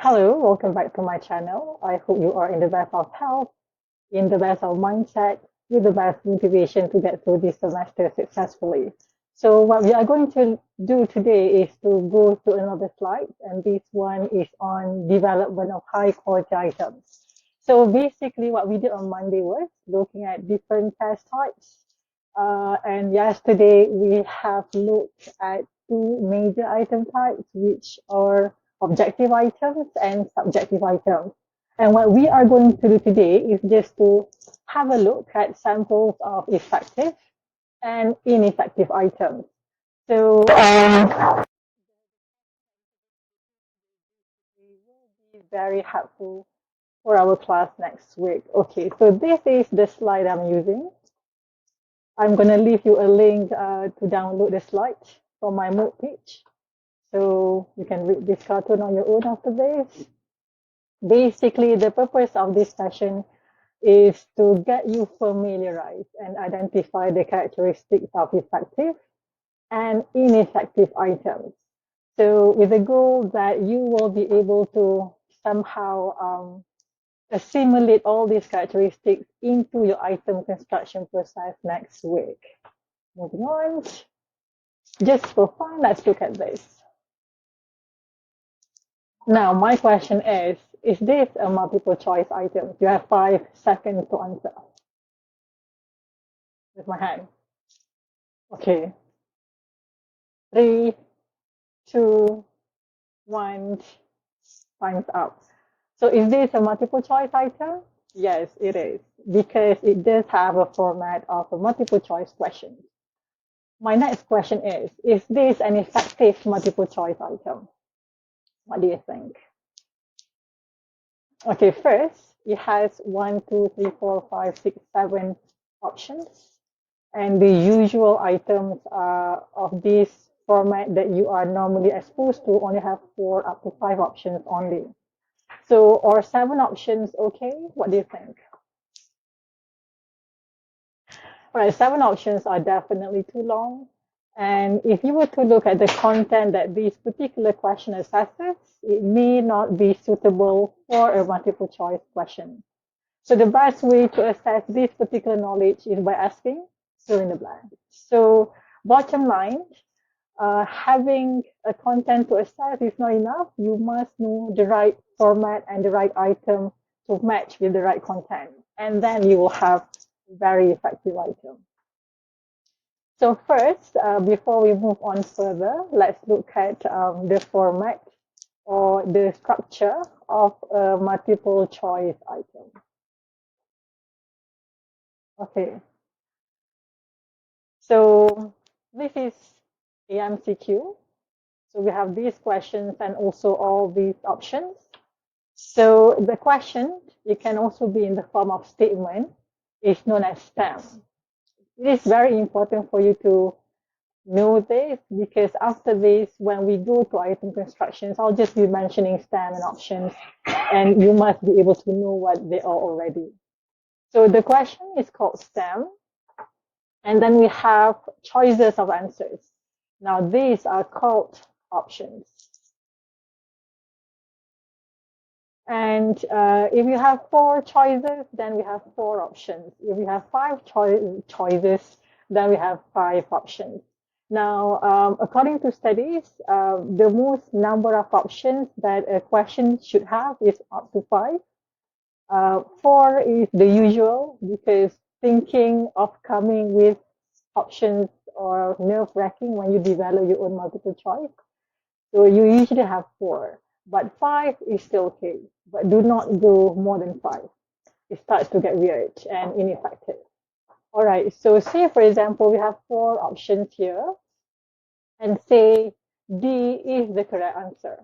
Hello, welcome back to my channel. I hope you are in the best of health, in the best of mindset, with the best motivation to get through this semester successfully. So what we are going to do today is to go to another slide, and this one is on development of high quality items. So basically what we did on Monday was looking at different test types. And yesterday we have looked at two major item types, which are objective items and subjective items. And what we are going to do today is just to have a look at samples of effective and ineffective items. So it will be very helpful for our class next week. Okay, so this is the slide I'm using. I'm going to leave you a link to download the slide from my MOOC page. So you can read this cartoon on your own after this. Basically, the purpose of this session is to get you familiarized and identify the characteristics of effective and ineffective items. So with the goal that you will be able to somehow assimilate all these characteristics into your item construction process next week. Moving on, just for fun, let's look at this. Now, my question is this a multiple choice item? You have 5 seconds to answer. With my hand. Okay. 3, 2, 1, time's up. So is this a multiple choice item? Yes, it is, because it does have a format of a multiple choice question. My next question is this an effective multiple choice item? What do you think? Okay, first, it has 1, 2, 3, 4, 5, 6, 7 options. And the usual items of this format that you are normally exposed to only have 4 up to 5 options only. So, or 7 options, okay? What do you think? All right, 7 options are definitely too long. And if you were to look at the content that this particular question assesses, it may not be suitable for a multiple choice question. So the best way to assess this particular knowledge is by asking fill in the blank. So bottom line, having a content to assess is not enough. You must know the right format and the right item to match with the right content. And then you will have a very effective item. So first, before we move on further, let's look at the format or the structure of a multiple choice item. Okay. So this is a MCQ. So we have these questions and also all these options. So the question, it can also be in the form of statement, is known as STEM. It is very important for you to know this because after this, when we go to item constructions, I'll just be mentioning STEM and options, and you must be able to know what they are already. So the question is called STEM, and then we have choices of answers. Now these are called options. And if you have 4 choices, then we have 4 options. If we have 5 choices, then we have 5 options. Now, according to studies, the most number of options that a question should have is up to 5. 4 is the usual because thinking of coming with options or nerve-wracking when you develop your own multiple choice. So you usually have 4, but 5 is still okay. But do not go more than 5. It starts to get weird and ineffective. All right, so say for example, we have 4 options here and say D is the correct answer.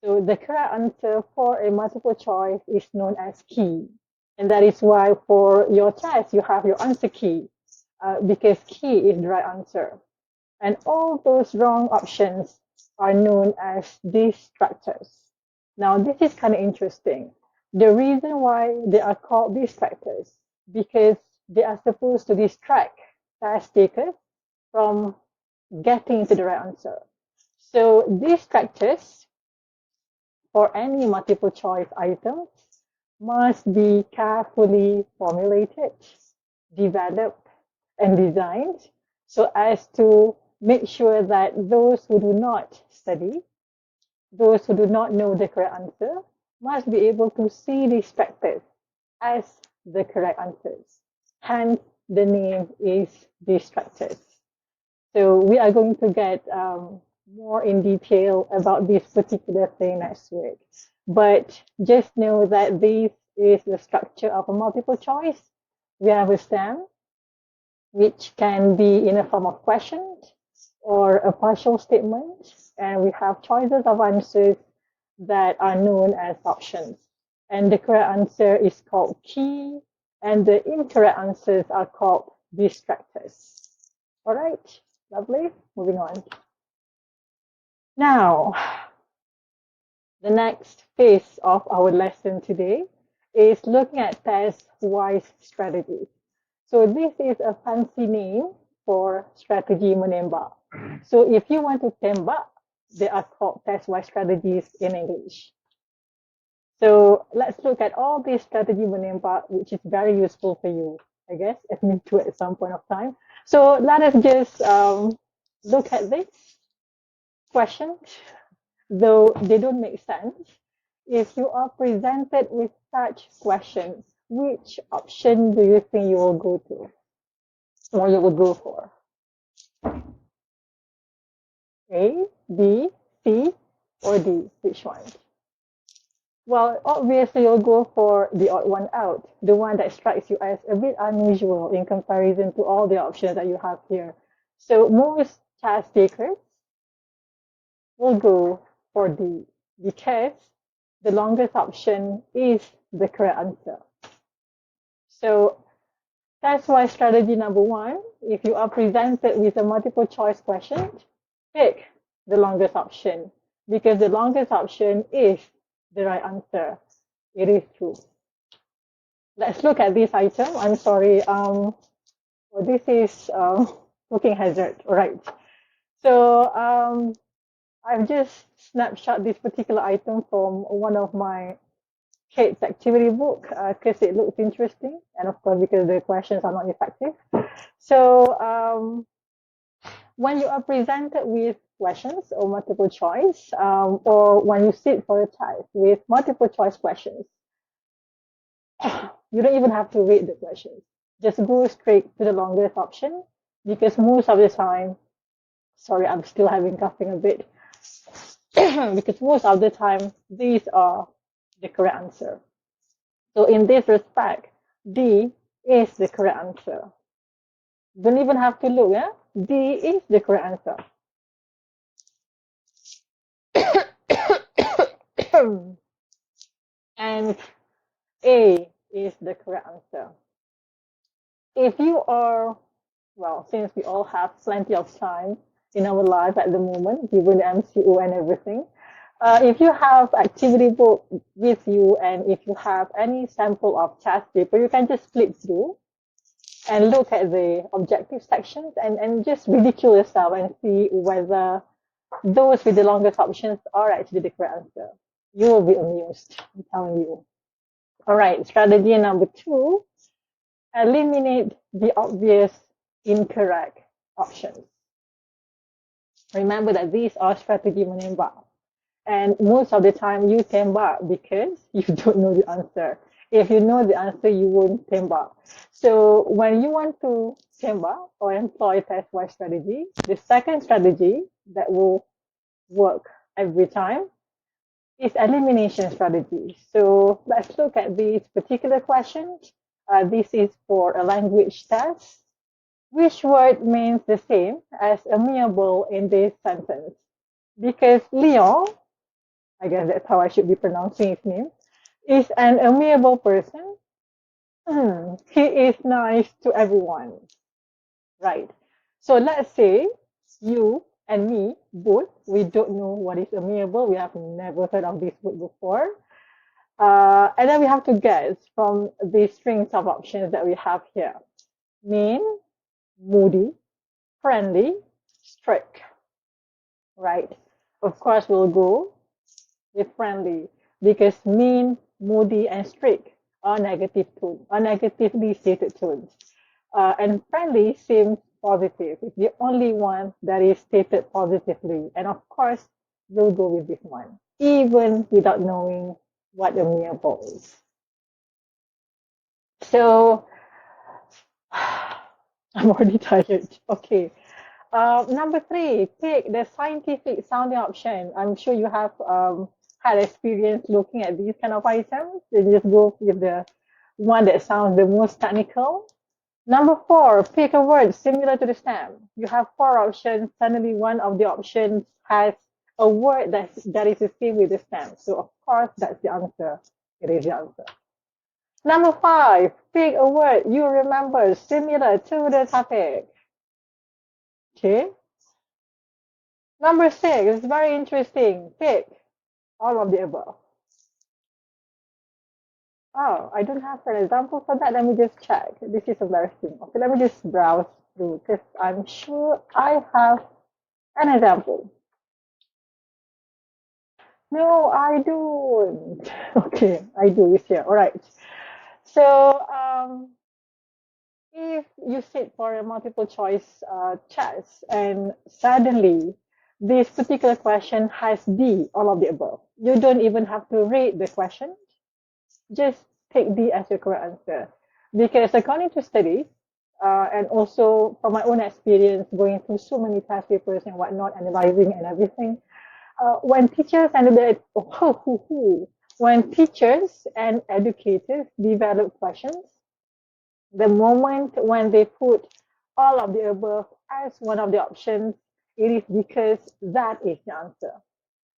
So the correct answer for a multiple choice is known as key. And that is why for your test, you have your answer key because key is the right answer. And all those wrong options are known as distractors. Now, this is kind of interesting. The reason why they are called distractors because they are supposed to distract test takers from getting to the right answer. So distractors for any multiple choice items must be carefully formulated, developed, and designed so as to make sure that those who do not study, those who do not know the correct answer, must be able to see these factors as the correct answers. Hence, the name is distractors. So we are going to get more in detail about this particular thing next week. But just know that this is the structure of a multiple choice. We have a stem, which can be in a form of question or a partial statement. And we have choices of answers that are known as options. And the correct answer is called key, and the incorrect answers are called distractors. All right, lovely. Moving on. Now, the next phase of our lesson today is looking at test-wise strategies. So this is a fancy name for strategy menembak. So if you want to tembak, they are called test-wise strategies in English. So let's look at all these strategy menembak, which is very useful for you, I guess, and me too at some point of time. So let us just look at this question, though they don't make sense. If you are presented with such questions, which option do you think you will go to, or you will go for? A, B, C, or D? Which one? Well, obviously you'll go for the odd one out, the one that strikes you as a bit unusual in comparison to all the options that you have here. So most test takers will go for D because the longest option is the correct answer. So that's why strategy number one, if you are presented with a multiple choice question, pick the longest option because the longest option is the right answer. It is true. Let's look at this item. I'm sorry. Well, this is cooking hazard. All right. So I've just snapshot this particular item from one of my kids' activity book because it looks interesting, and of course because the questions are not effective. So when you are presented with questions or multiple choice, or when you sit for a test with multiple choice questions, you don't even have to read the questions. Just go straight to the longest option because most of the time, sorry, I'm still having coughing a bit, because most of the time, these are the correct answer. So in this respect, D is the correct answer. Don't even have to look, yeah? D is the correct answer. And A is the correct answer. If you are, well, since we all have plenty of time in our life at the moment, given the MCO and everything, if you have activity book with you and if you have any sample of test paper, you can just flip through and look at the objective sections and just ridicule yourself and see whether those with the longest options are actually the correct answer. You will be amused, I'm telling you. All right, strategy number two, eliminate the obvious incorrect options. Remember that these are strategy menembak. And most of the time you tembak because you don't know the answer. If you know the answer, you won't tembak. So when you want to tembak or employ test-wise strategy, the second strategy that will work every time is elimination strategy. So let's look at this particular question. This is for a language test. Which word means the same as amiable in this sentence? Because Leon, I guess that's how I should be pronouncing his name, is an amiable person. He is nice to everyone. Right. So let's say you and me both, we don't know what is amiable. We have never heard of this word before. And then we have to guess from the strings of options that we have here. Mean, moody, friendly, strict. Right. Of course, we'll go with friendly because mean, moody, and strict are are negatively stated tones. And friendly seems positive. It's the only one that is stated positively. And of course, we'll go with this one, even without knowing what a mere ball is. So I'm already tired. Okay. Number three, pick the scientific sounding option. I'm sure you have had experience looking at these kind of items. Then just go with the one that sounds the most technical. Number four, pick a word similar to the stem. You have four options. Suddenly, one of the options has a word that is the same with the stem. So, of course, that's the answer. It is the answer. Number five, pick a word you remember similar to the topic. Okay. Number six is very interesting. Pick all of the above. Oh, I don't have an example for that. Let me just check. This is embarrassing. Okay, let me just browse through because I'm sure I have an example. No, I don't. Okay, I do. It's here. All right. So, if you sit for a multiple choice test and suddenly this particular question has D, all of the above, you don't even have to read the question. Just take D as your correct answer. Because according to studies, and also from my own experience going through so many test papers and whatnot, analyzing and everything, when teachers and when teachers and educators develop questions, the moment when they put all of the above as one of the options, it is because that is the answer.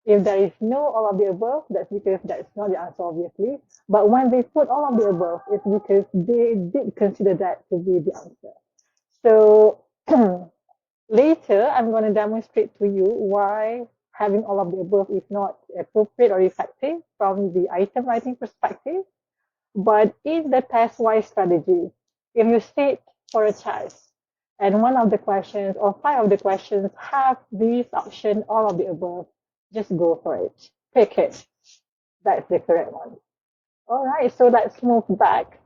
If there is no all of the above, that's because that's not the answer, obviously. But when they put all of the above, it's because they did consider that to be the answer. So later, I'm going to demonstrate to you why having all of the above is not appropriate or effective from the item writing perspective. But in the test-wise strategy, if you sit for a test and one of the questions or five of the questions have these option, all of the above, just go for it. Pick it. That's the correct one. All right, so let's move back.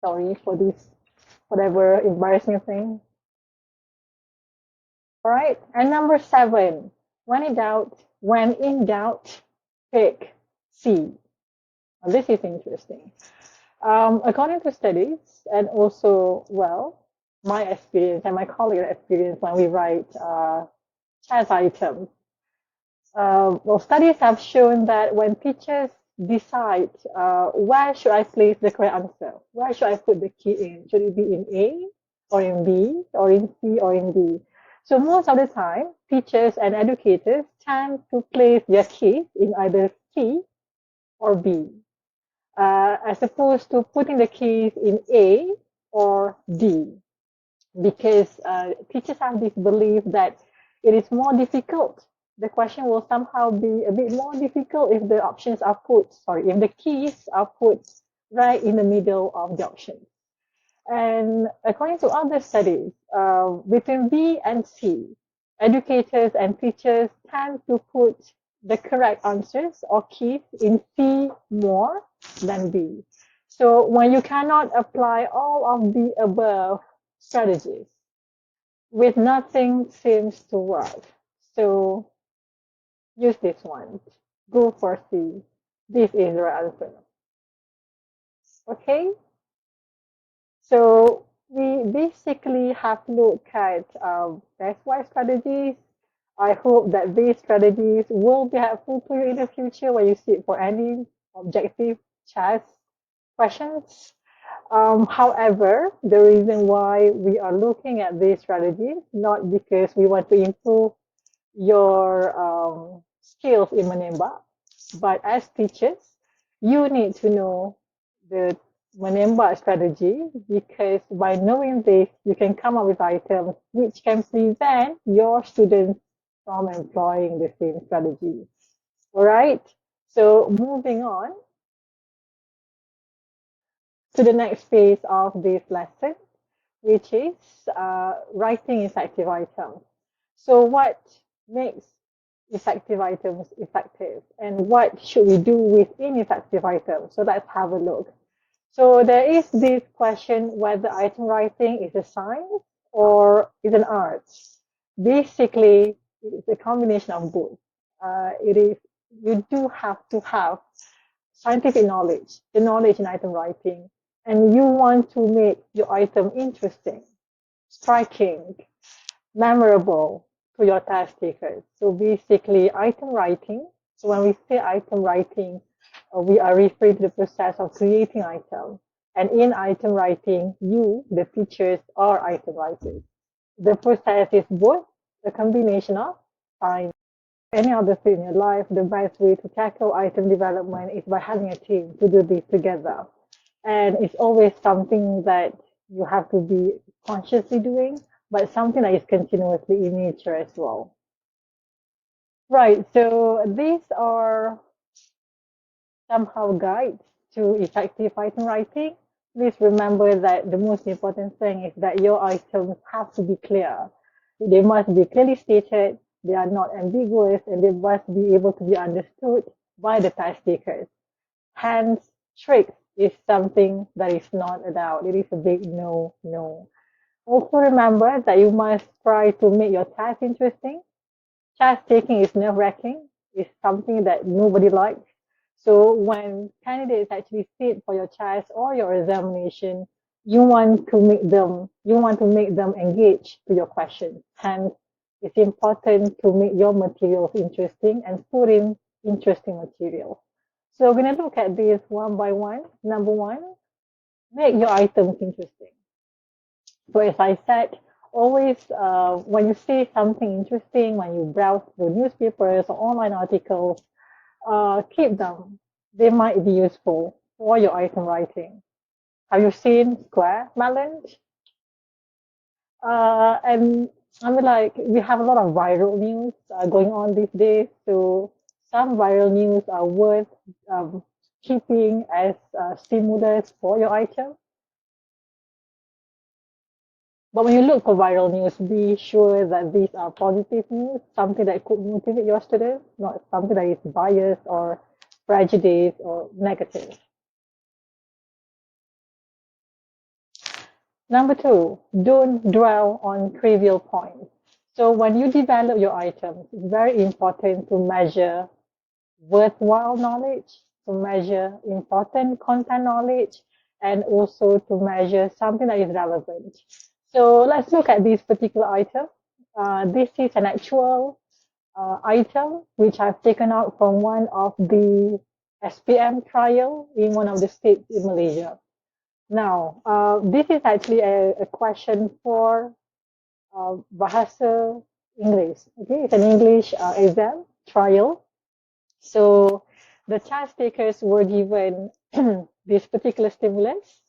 Sorry for this, whatever embarrassing thing. All right, and number seven, when in doubt, pick C. Now, this is interesting. According to studies, and also, well, my experience and my colleagues' experience when we write test items, well, studies have shown that when teachers decide where should I place the correct answer, where should I put the key in, should it be in A or in B or in C or in D? So most of the time, teachers and educators tend to place their keys in either C or B, as opposed to putting the keys in A or D, because teachers have this belief that it is more difficult. The question will somehow be a bit more difficult if the options are put, sorry, if the keys are put right in the middle of the options. And according to other studies, between B and C, educators and teachers tend to put the correct answers or keys in C more than B. So when you cannot apply all of the above strategies, with nothing seems to work. So use this one. Go for C. This is your answer. Okay? So we basically have looked at best-wise strategies. I hope that these strategies will be helpful to you in the future when you sit for any objective test questions. However, the reason why we are looking at these strategies, not because we want to improve your skills in menembak, but as teachers, you need to know the menembak strategy, because by knowing this, you can come up with items which can prevent your students from employing the same strategy. All right. So moving on to the next phase of this lesson, which is writing effective items. So what makes effective items effective and what should we do with ineffective items? So let's have a look. So there is this question whether item writing is a science or is an art. Basically, it's a combination of both. It is you do have to have scientific knowledge, the knowledge in item writing, and you want to make your item interesting, striking, memorable to your task takers. So basically, item writing. So when we say item writing, we are referring to the process of creating item. And in item writing, you, the teachers, are item writers. The process is both a combination of science. Any other thing in your life, the best way to tackle item development is by having a team to do this together. And it's always something that you have to be consciously doing, but something that is continuously in nature as well. Right, so these are somehow guides to effective item writing. Please remember that the most important thing is that your items have to be clear. They must be clearly stated, they are not ambiguous, and they must be able to be understood by the task takers. Hence, tricks is something that is not allowed. It is a big no, no. Also remember that you must try to make your task interesting. Task taking is nerve-wracking. It's something that nobody likes. So when candidates actually sit for your test or your examination, you want to make them engage to your questions. Hence, it's important to make your materials interesting and put in interesting materials. So we're going to look at this one by one. Number one, make your items interesting. So as I said, always when you see something interesting, when you browse through newspapers or online articles, keep them. They might be useful for your item writing. Have you seen square melons? And I mean, like, we have a lot of viral news going on these days. So some viral news are worth keeping as stimulus for your item. But when you look for viral news, be sure that these are positive news, something that could motivate your students, not something that is biased or prejudiced or negative. Number two, don't dwell on trivial points. So when you develop your items, it's very important to measure worthwhile knowledge, to measure important content knowledge, and also to measure something that is relevant. So let's look at this particular item. This is an actual item which I've taken out from one of the SPM trial in one of the states in Malaysia. Now, this is actually a question for Bahasa English. Okay, it's an English exam trial. So the test takers were given this particular stimulus,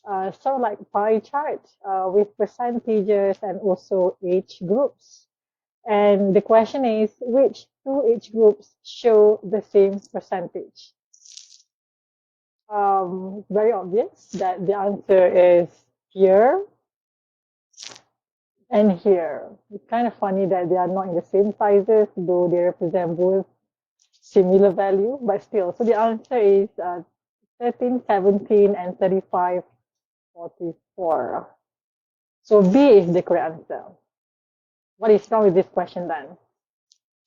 sort of like pie chart with percentages and also age groups. And the question is, which two age groups show the same percentage? Very obvious that the answer is here and here. It's kind of funny that they are not in the same sizes, though they represent both similar value, but still. So the answer is 13, 17, and 35, 44. So B is the correct answer. What is wrong with this question then?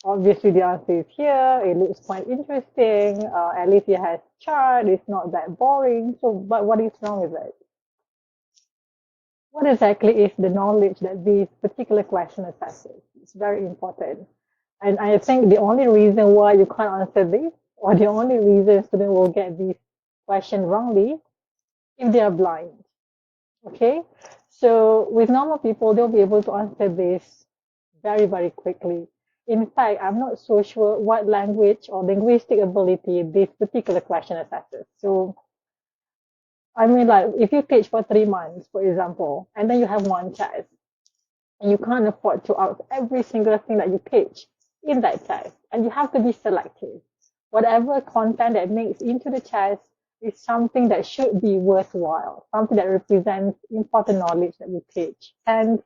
Obviously, the answer is here. It looks quite interesting. At least it has chart. It's not that boring. So, but what is wrong with it? What exactly is the knowledge that this particular question assesses? It's very important. And I think the only reason why you can't answer this, or the only reason students will get this question wrongly, if they are blind. Okay? So with normal people, they'll be able to answer this very, very quickly. In fact, I'm not so sure what language or linguistic ability this particular question assesses. So, I mean, like, if you teach for 3 months, for example, and then you have one test, and you can't afford to ask every single thing that you teach in that test, and you have to be selective. Whatever content that makes into the test is something that should be worthwhile, something that represents important knowledge that you teach. And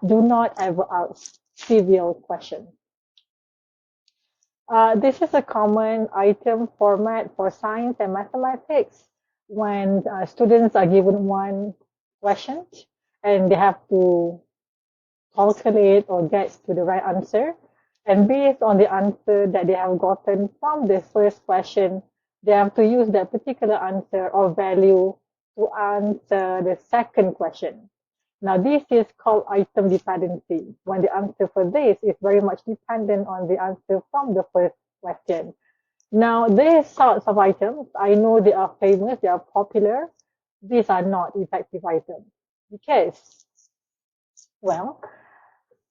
do not ever ask trivial questions. This is a common item format for science and mathematics when students are given one question and they have to calculate or get to the right answer. And based on the answer that they have gotten from the first question, they have to use that particular answer or value to answer the second question. Now, this is called item dependency, when the answer for this is very much dependent on the answer from the first question. Now, these sorts of items, I know they are famous, they are popular. These are not effective items because, well,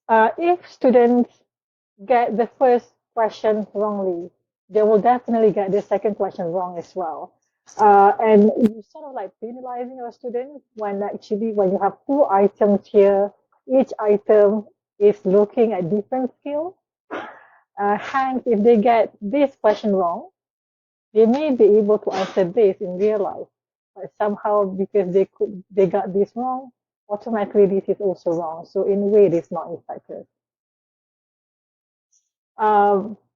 if students get the first question wrongly, they will definitely get the second question wrong as well. And you sort of like penalizing your students when actually when you have two items here, each item is looking at different skills. Hence, if they get this question wrong, they may be able to answer this in real life, but somehow because they got this wrong, automatically this is also wrong. So in a way, it is not effective.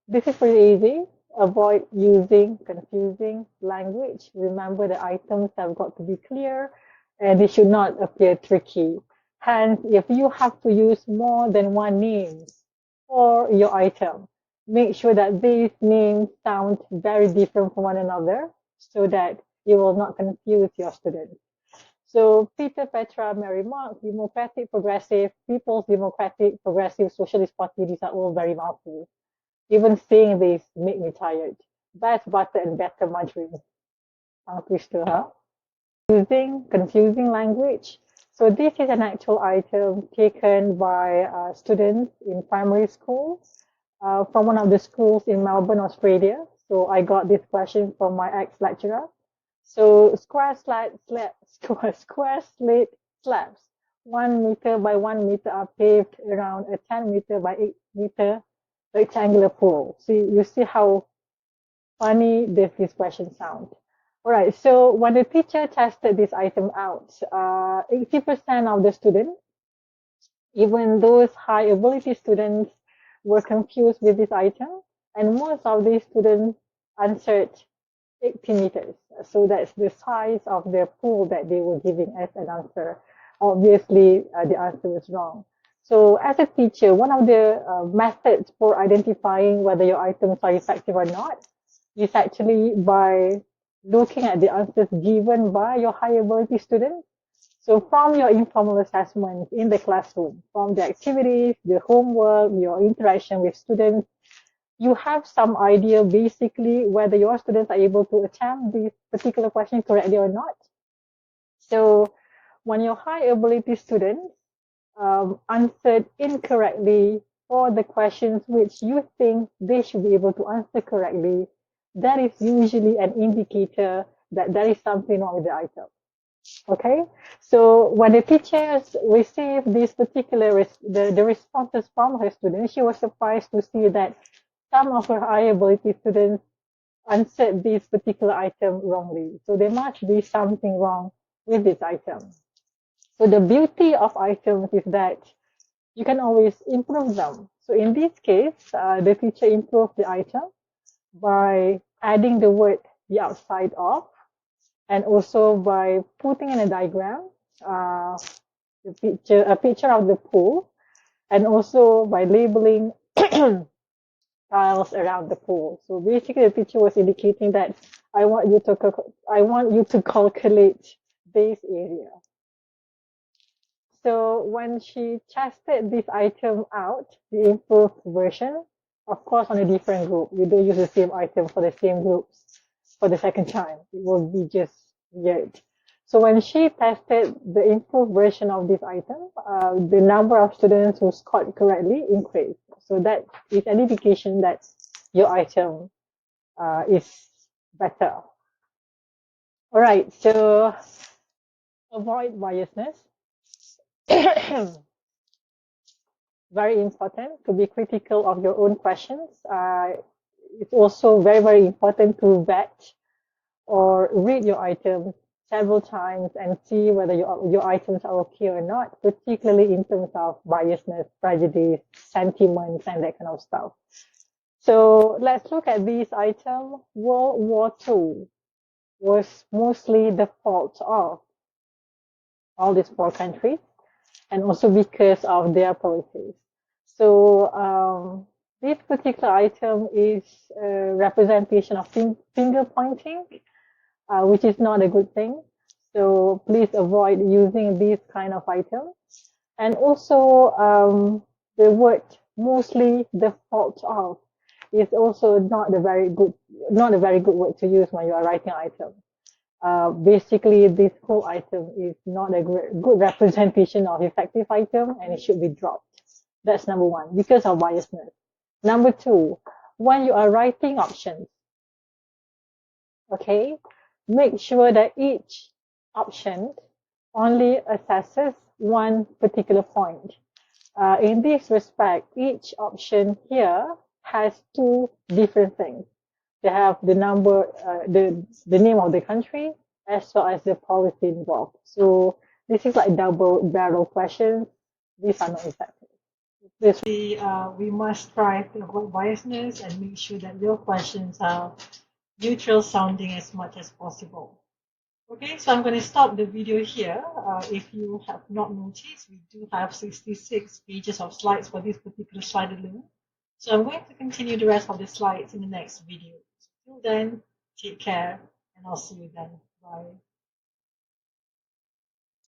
This is pretty easy. Avoid using confusing language. Remember the items have got to be clear and they should not appear tricky. Hence, if you have to use more than one name for your item, make sure that these names sound very different from one another so that you will not confuse your students. So Peter, Petra, Mary, Mark, Democratic, Progressive, People's Democratic, Progressive, Socialist Party, these are all very mouthful. Even saying this make me tired. Best butter and better margarine. Tongue twister, huh? Using confusing language. So this is an actual item taken by students in primary school from one of the schools in Melbourne, Australia. So I got this question from my ex-lecturer. So square slate slabs 1 meter by 1 meter are paved around a 10 meter by 8 meter rectangular pool. So you see how funny this question sounds. All right, so when the teacher tested this item out, 80% of the students, even those high ability students, were confused with this item, and most of these students answered 80 meters. So that's the size of the pool that they were giving as an answer. Obviously, the answer was wrong. So as a teacher, one of the methods for identifying whether your items are effective or not is actually by looking at the answers given by your high ability students. So from your informal assessments in the classroom, from the activities, the homework, your interaction with students, you have some idea basically whether your students are able to attempt this particular question correctly or not. So when your high ability students answered incorrectly for the questions which you think they should be able to answer correctly, that is usually an indicator that there is something wrong with the item. Okay, so when the teachers received this particular the responses from her students, she was surprised to see that some of her high ability students answered this particular item wrongly. So there must be something wrong with this item. So the beauty of items is that you can always improve them. So in this case, the teacher improved the item by adding the word the outside of, and also by putting in a diagram, a picture of the pool, and also by labeling tiles around the pool. So basically, the teacher was indicating that I want you to calculate this area. So when she tested this item out, the improved version, of course, on a different group, we don't use the same item for the same groups for the second time. It will be just weird. So when she tested the improved version of this item, the number of students who scored correctly increased. So that is an indication that your item is better. All right, so avoid biasness. Very important to be critical of your own questions. It's also very, very important to vet or read your items several times and see whether your items are okay or not, particularly in terms of biasness, prejudice, sentiments, and that kind of stuff. So let's look at this item. World War II was mostly the fault of all these four countries, and also because of their policies. So this particular item is a representation of finger pointing, which is not a good thing. So please avoid using these kind of items. And also the word mostly the fault of is also not a very good word to use when you are writing an item. Basically, this whole item is not a good representation of effective item and it should be dropped. That's number one, because of biasness. Number two, when you are writing options, okay, make sure that each option only assesses one particular point. In this respect, each option here has two different things. They have the number, the name of the country, as well as the policy involved. So this is like double barrel questions. These are not effective. We must strive to avoid biasness and make sure that your questions are neutral sounding as much as possible. Okay, so I'm going to stop the video here. If you have not noticed, we do have 66 pages of slides for this particular slide alone. So I'm going to continue the rest of the slides in the next video. So till then, take care, and I'll see you then. Bye.